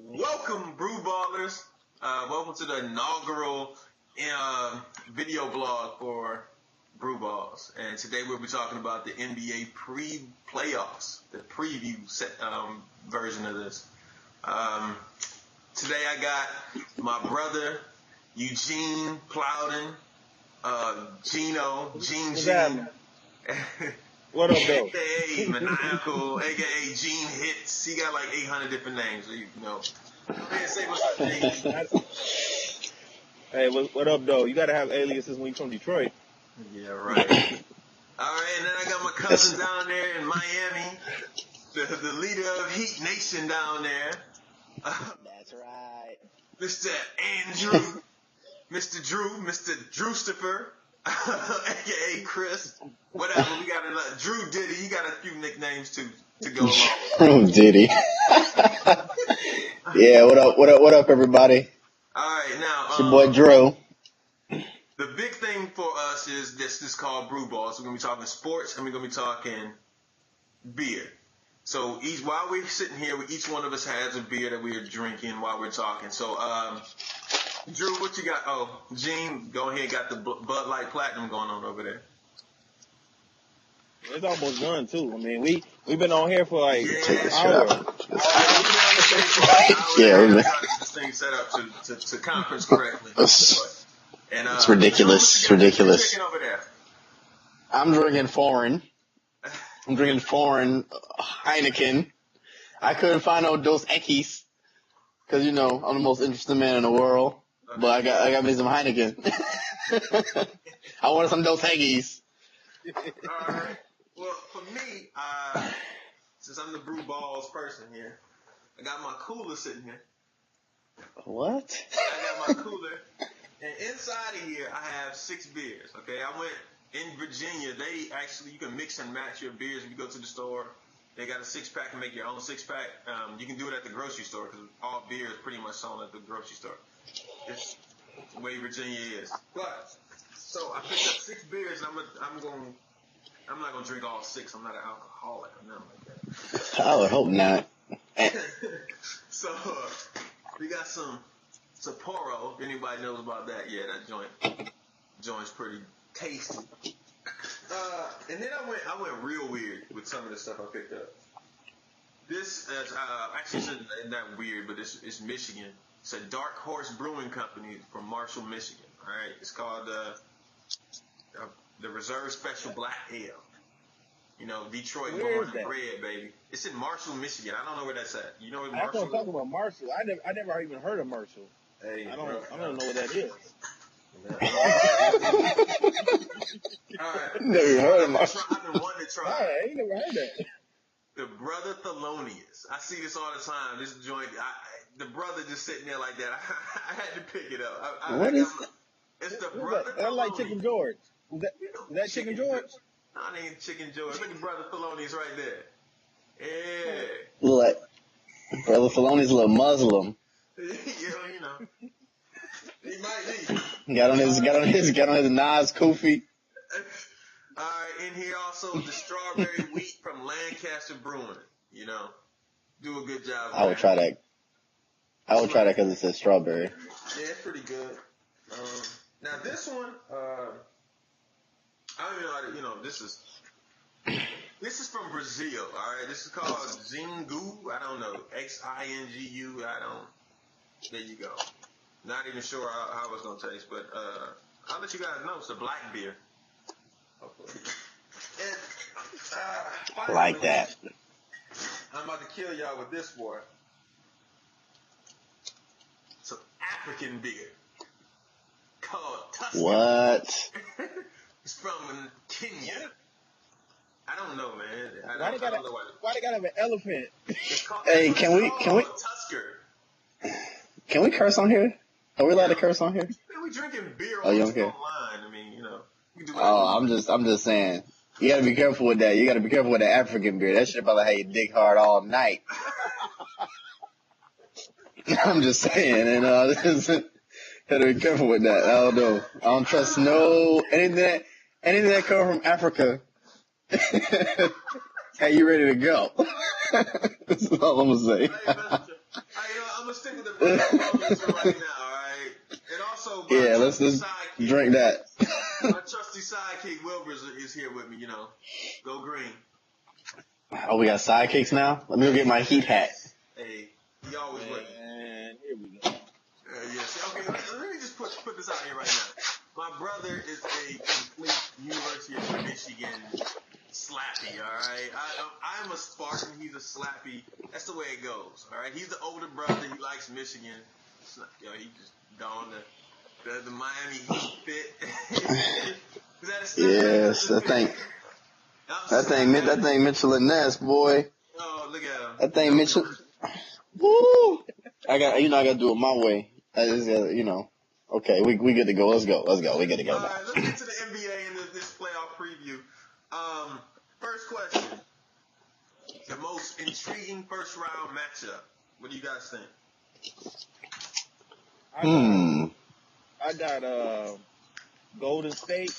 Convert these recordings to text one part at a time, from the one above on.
Welcome, Brew Ballers. Welcome to the inaugural video blog for Brew Ballz. And today we'll be talking about the NBA pre-playoffs, the preview version of this. Today I got my brother, Eugene Plowden, Gene. What up, though? AKA Maniacal, AKA Gene Hits. He got like 800 different names, so you know. Go ahead and say what's up, Gene. Hey, what up, though? You gotta have aliases when you're from Detroit. Yeah, right. All right, and then I got my cousin down there in Miami, the leader of Heat Nation down there. That's right. Mr. Andrew, Mr. Drewstifer, AKA Chris. Whatever, we got Drew Diddy. You got a few nicknames to go along with. Drew Diddy. Yeah, what up, everybody? All right, now It's your boy Drew. The big thing for us is this is called Brew Ballz. We're gonna be talking sports and we're gonna be talking beer. So while we're sitting here, each one of us has a beer that we are drinking while we're talking. So Drew, what you got? Oh, Gene, go ahead, got the Bud Light Platinum going on over there. It's almost done too. I mean, we've been on here for like an hour. Yeah, we got this thing set up to conference correctly. It's ridiculous. Drew, It's ridiculous. What you drinking over there? I'm drinking foreign. Heineken. I couldn't find no Dos Equis because I'm the most interesting man in the world. But I got me some Heineken. I wanted some Dos Equis. All right. Well, for me, since I'm the Brew Ballz person here, I got my cooler sitting here. What? I got my cooler, and inside of here I have 6 beers. Okay, I went in Virginia. You can mix and match your beers if you go to the store. They got a 6-pack and make your own 6-pack. You can do it at the grocery store because all beer is pretty much sold at the grocery store. It's the way Virginia is. But so I picked up 6 beers. And I'm not gonna drink all 6. I'm not an alcoholic or nothing like that. I would hope not. So we got some Sapporo. If anybody knows about that, yeah, that joint's pretty tasty. And then I went real weird with some of the stuff I picked up. This is actually it's not weird, but it's Michigan. It's a Dark Horse Brewing Company from Marshall, Michigan. All right, it's called the Reserve Special Black Ale. Detroit born and bred, baby. It's in Marshall, Michigan. I don't know where that's at. You know where Marshall is? I talk about Marshall. I never even heard of Marshall. Hey, I don't know what that is. All right. Never heard of Marshall. I've been wanting to try. I ain't never heard that. The Brother Thelonious. I see this all the time. This joint, the brother just sitting there like that. I had to pick it up. What is that? It's the Brother Thelonious. I like Chicken George. Is that Chicken George? No, it ain't Chicken George. Look at Brother Thelonious right there. Yeah. Look, Brother Filoni's a little Muslim. He might be. Got on his Nas Kofi. All right, in here also the strawberry wheat from Lancaster Brewing. Do a good job. I would try that. I would try that because it says strawberry. Yeah, it's pretty good. Now this one, I don't even know how to, this is from Brazil. All right, this is called Xingu. I don't know, Xingu. There you go. Not even sure how it's gonna taste, but I'll let you guys know. It's a black beer. Hopefully. And, I like that. I'm about to kill y'all with this boy. It's an African beer called Tuscan. What? It's from Kenya. I don't know, man. Why they gotta have an elephant? Hey, can we Tusker. Can we curse on here? Are we allowed to curse on here? Man, we drinking beer Oh, you don't online. care? I mean, we can do I'm just saying. You gotta be careful with that. You gotta be careful with that African beer. That shit probably had you dick hard all night. I'm just saying, and gotta be careful with that. I don't know. I don't trust anything that come from Africa. Hey, you ready to go? That's all I'm gonna say. I'm gonna stick with the Ballz right now, all right? And also, Yeah, let's just drink that. My trusty sidekick Wilbur is here with me. You know, go green. Oh, we got sidekicks now? Let me go get my heat hat. Hey, he always with me. And here we go. Yes. Okay, let me just put this out here right now. My brother is a complete University of Michigan slappy, all right? I'm a Spartan. He's a slappy. That's the way it goes, all right? He's the older brother. He likes Michigan. He just gone the Miami Heat fit. Yes, that thing Mitchell and Ness, boy. Oh, look at him. That thing Mitchell. Woo! I gotta do it my way. I just gotta, Okay, we good to go. Let's go. We good to go. All right, let's get to the NBA and this playoff preview. First question: the most intriguing first round matchup. What do you guys think? I got Golden State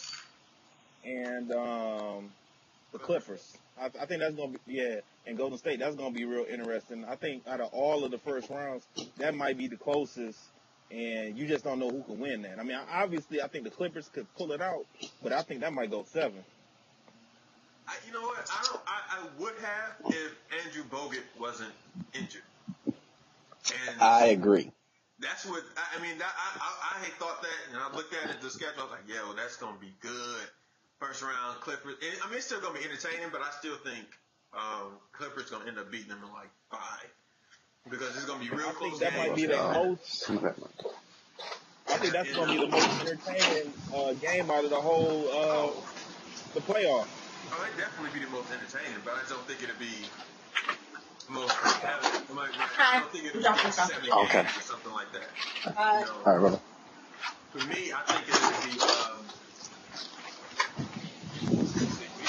and the Clippers. I think that's gonna be and Golden State. That's gonna be real interesting. I think out of all of the first rounds, that might be the closest. And you just don't know who can win that. I mean, obviously, I think the Clippers could pull it out, but I think that might go 7. You know what? I would have if Andrew Bogut wasn't injured. And I agree. That's what I mean. I had thought that, and I looked at the schedule. I was like, "Yo, that's gonna be good." First round Clippers. And, I mean, it's still gonna be entertaining, but I still think Clippers gonna end up beating them in like 5. Because it's going to be real close. That might be the most. I think that's going to be the most entertaining game out of the whole the playoff. Oh, it definitely be the most entertaining, but I don't think it'll be most competitive. I don't think it'll be 7 games or something like that. All right, brother. For me, I think it'll be.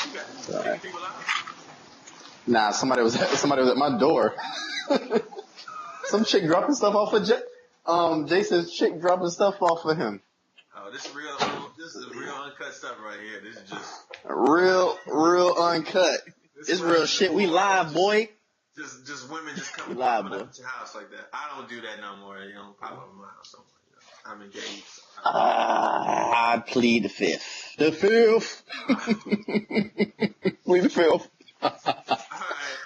You got people out? Nah, somebody was at my door. Some chick dropping stuff off of Jason's chick dropping stuff off of him. Oh, this is real uncut stuff right here. This is just real uncut. It's real shit. We live, boy. Just women just coming up at your house like that. I don't do that no more. You don't pop up in my house. I'm engaged. So I plead the fifth. The fifth. Plead the fifth. All right.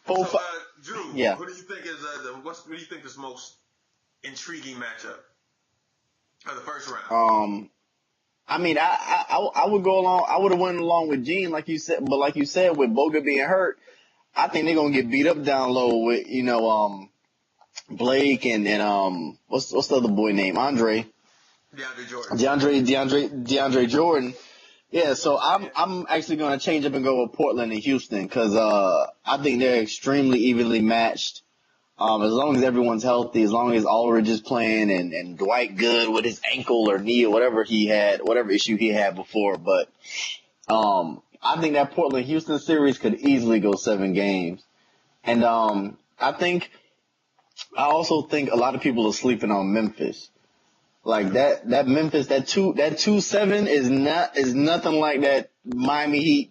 So, Drew, yeah. Who do you think is what do you think is most intriguing matchup of the first round? I mean, I would go along. I would have went along with Gene, like you said, but like you said, with Bogut being hurt, I think they're gonna get beat up down low with Blake and what's the other boy name? DeAndre Jordan. Yeah, so I'm actually gonna change up and go with Portland and Houston because I think they're extremely evenly matched. As long as everyone's healthy, as long as Aldridge is playing and Dwight good with his ankle or knee or whatever issue he had before, but I think that Portland Houston series could easily go 7 games, and I also think a lot of people are sleeping on Memphis. Like that Memphis, that 2-7 is nothing like that Miami Heat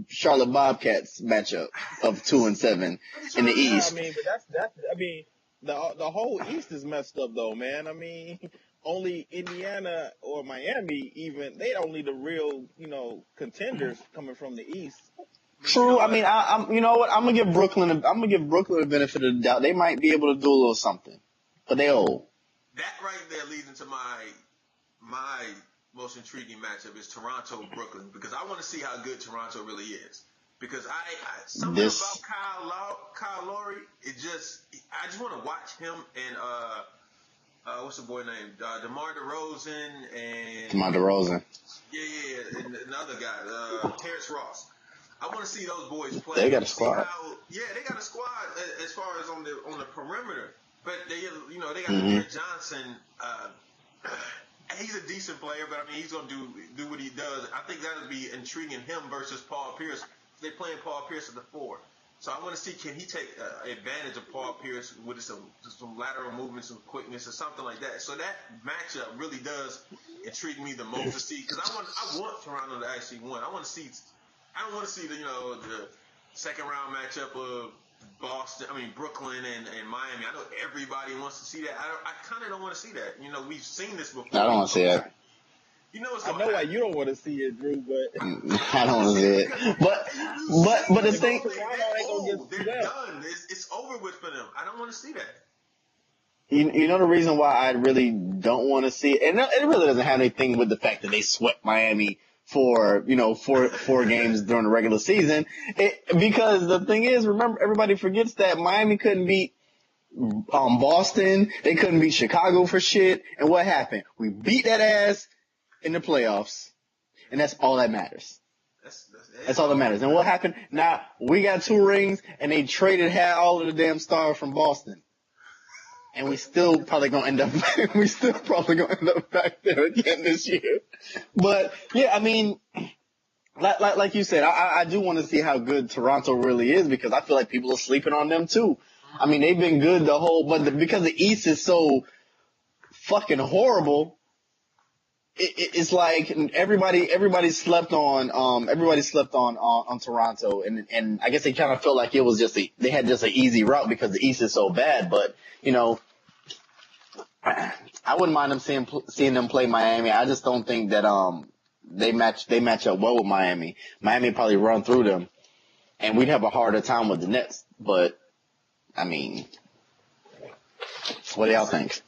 Charlotte Bobcats matchup of 2 and 7 in the East. I mean, but the whole East is messed up though, man. I mean, only Indiana or Miami they only the real, contenders coming from the East. True. I mean, I'm you know what? I'm gonna give Brooklyn the benefit of the doubt. They might be able to do a little something, but they old. That right there leads into my most intriguing matchup is Toronto-Brooklyn because I want to see how good Toronto really is. Because something about Kyle Lowry, I just want to watch him and what's the boy name? DeMar DeRozan and DeMar DeRozan. Yeah, and another guy, Terrence Ross. I want to see those boys play. They got a squad. They got a squad as far as on the perimeter. But they got Derek Johnson. He's a decent player, but I mean he's gonna do what he does. I think that'll be intriguing him versus Paul Pierce. They're playing Paul Pierce at the 4, so I want to see can he take advantage of Paul Pierce with some lateral movement, some quickness, or something like that. So that matchup really does intrigue me the most to see because I want Toronto to actually win. I don't want to see the second round matchup of Brooklyn and Miami. I know everybody wants to see that. I kind of don't want to see that. You know, we've seen this before. I don't want to see it. You know, I know why you don't want to see it, Drew, but I don't want to see it. But the thing, they're done. It's over with for them. I don't want to see that. You know the reason why I really don't want to see it, and it really doesn't have anything with the fact that they swept Miami for, four games during the regular season. Because the thing is, remember, everybody forgets that Miami couldn't beat Boston. They couldn't beat Chicago for shit. And what happened? We beat that ass in the playoffs. And that's all that matters. That's all that matters. And what happened? Now, we got 2 rings, and they traded all of the damn stars from Boston. And we still probably gonna end up back there again this year. But yeah, I mean, like you said, I do want to see how good Toronto really is, because I feel like people are sleeping on them too. I mean, they've been good because the East is so fucking horrible. It's like everybody slept on Toronto, and I guess they kind of felt like it was they had just an easy route because the East is so bad. But I wouldn't mind them seeing them play Miami. I just don't think that they match up well with Miami. Miami probably run through them, and we'd have a harder time with the Nets. But I mean, what do y'all think?